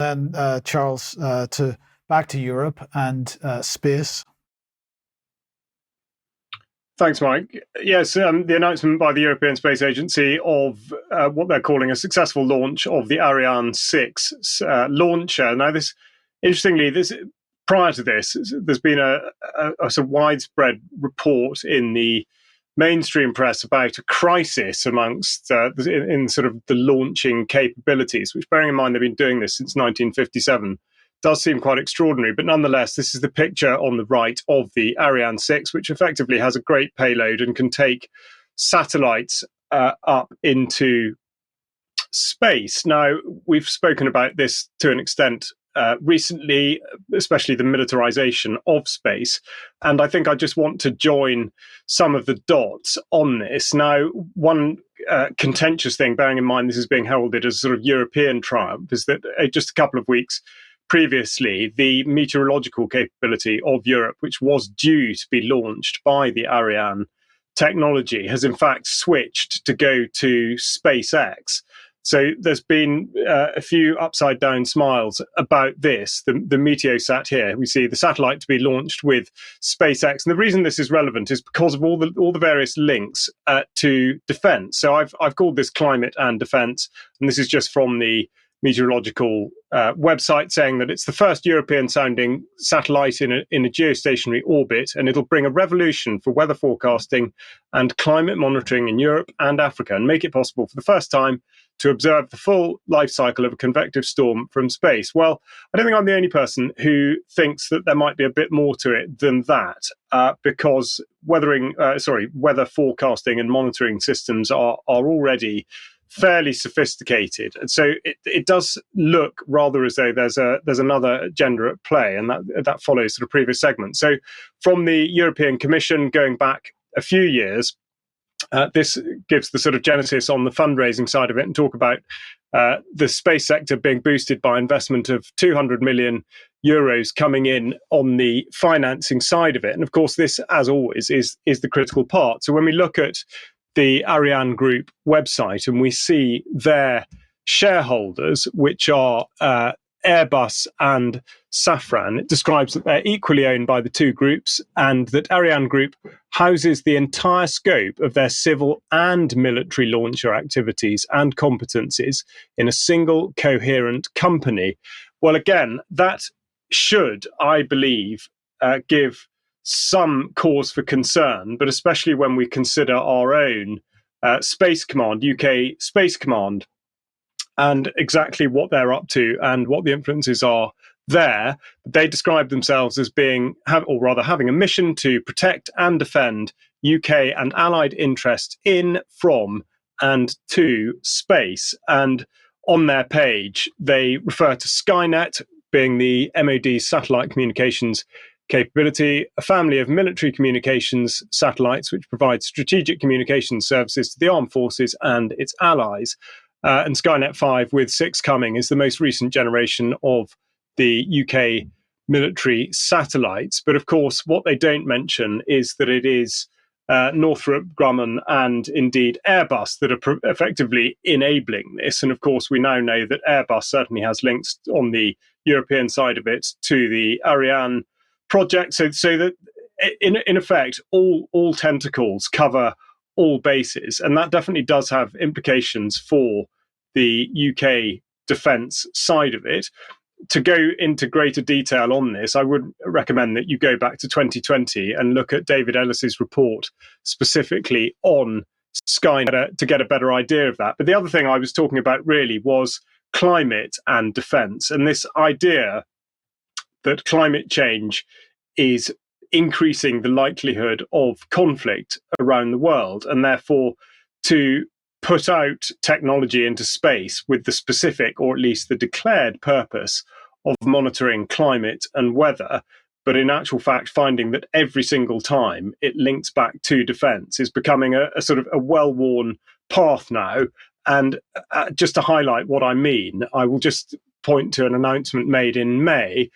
Then, Charles, back to Europe and space. Thanks, Mike. Yes, the announcement by the European Space Agency of what they're calling a successful launch of the Ariane 6 launcher. Now, prior to this, there's been a sort of widespread report in the mainstream press about a crisis amongst in sort of the launching capabilities, which, bearing in mind they've been doing this since 1957, does seem quite extraordinary. But nonetheless, this is the picture on the right of the Ariane 6, which effectively has a great payload and can take satellites up into space. Now, we've spoken about this to an extent recently, especially the militarization of space. And I think I just want to join some of the dots on this. Now, one contentious thing, bearing in mind this is being heralded as a sort of European triumph, is that just a couple of weeks previously, the meteorological capability of Europe, which was due to be launched by the Ariane technology, has in fact switched to go to SpaceX. So there's been a few upside down smiles about this. The Meteosat here, we see the satellite to be launched with SpaceX. And the reason this is relevant is because of all the various links to defense. So I've called this climate and defense, and this is just from the meteorological website, saying that it's the first European sounding satellite in a geostationary orbit, and it'll bring a revolution for weather forecasting and climate monitoring in Europe and Africa, and make it possible for the first time to observe the full life cycle of a convective storm from space. Well, I don't think I'm the only person who thinks that there might be a bit more to it than that, because weather forecasting and monitoring systems are already fairly sophisticated, and so it does look rather as though there's another agenda at play, and that follows sort of previous segments. So, from the European Commission going back a few years, this gives the sort of genesis on the fundraising side of it, and talk about the space sector being boosted by investment of 200 million euros coming in on the financing side of it, and of course, this, as always, is the critical part. So, when we look at the Aran Group website and we see their shareholders, which are Airbus and Safran, it describes that they're equally owned by the two groups, and that ArianeGroup houses the entire scope of their civil and military launcher activities and competencies in a single coherent company. Well, again, that should, I believe, give some cause for concern, but especially when we consider our own Space Command, UK Space Command, and exactly what they're up to and what the influences are there. They describe themselves as having a mission to protect and defend UK and allied interests in, from, and to space. And on their page, they refer to Skynet being the MOD's satellite communications capability, a family of military communications satellites which provide strategic communications services to the armed forces and its allies. And Skynet 5, with 6 coming, is the most recent generation of the UK military satellites. But of course, what they don't mention is that it is Northrop Grumman and indeed Airbus that are effectively enabling this. And of course, we now know that Airbus certainly has links on the European side of it to the Ariane project, so that in effect all tentacles cover all bases, and that definitely does have implications for the UK defence side of it. To go into greater detail on this, I would recommend that you go back to 2020 and look at David Ellis's report specifically on Skynet to get a better idea of that. But the other thing I was talking about really was climate and defence, and this idea that climate change is increasing the likelihood of conflict around the world, and therefore to put out technology into space with the specific, or at least the declared purpose of monitoring climate and weather, but in actual fact finding that every single time it links back to defence, is becoming a sort of a well-worn path now. And just to highlight what I mean, I will just point to an announcement made in May,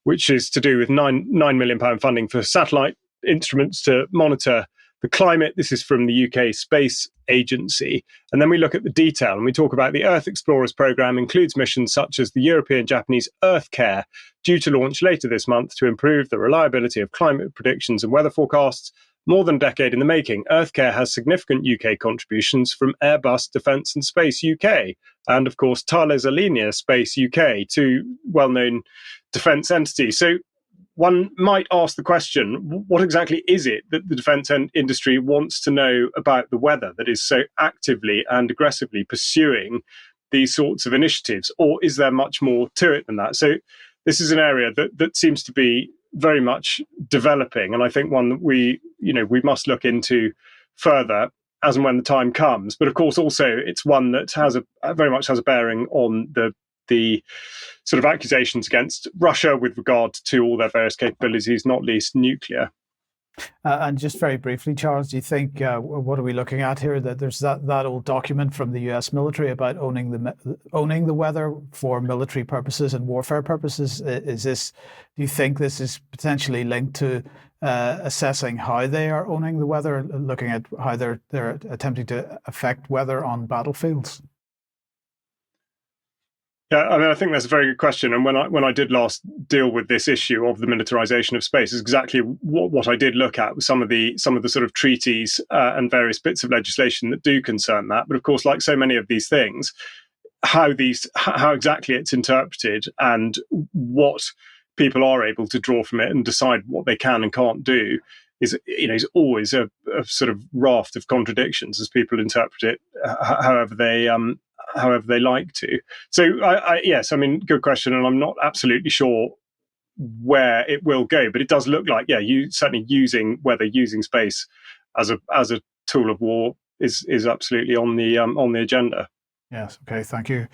which is to do with £9 million funding for satellite instruments to monitor the climate. This is from the UK Space Agency. And then we look at the detail and we talk about the Earth Explorers programme includes missions such as the European-Japanese Earth Care, due to launch later this month to improve the reliability of climate predictions and weather forecasts. More than a decade in the making, EarthCare has significant UK contributions from Airbus, Defence and Space UK, and of course Thales Alenia Space UK, two well-known defence entities. So one might ask the question, what exactly is it that the defence industry wants to know about the weather that is so actively and aggressively pursuing these sorts of initiatives? Or is there much more to it than that? So this is an area that seems to be very much developing, and I think one that we must look into further as and when the time comes. But of course, also it's one that has very much has a bearing on the sort of accusations against Russia with regard to all their various capabilities, not least nuclear. And just very briefly, Charles, do you think, what are we looking at here? That there's that old document from the US military about owning the weather for military purposes and warfare purposes. Do you think this is potentially linked to assessing how they are owning the weather, looking at how they're attempting to affect weather on battlefields? Yeah, I mean, I think that's a very good question. And when I did last deal with this issue of the militarization of space, is exactly what I did look at with some of the sort of treaties and various bits of legislation that do concern that. But of course, like so many of these things, how exactly it's interpreted and what people are able to draw from it and decide what they can and can't do is always a sort of raft of contradictions as people interpret it however they like to. So yes, I mean, good question, and I'm not absolutely sure where it will go, but it does look like, you certainly using space as a tool of war is absolutely on the agenda. Yes. Okay. Thank you.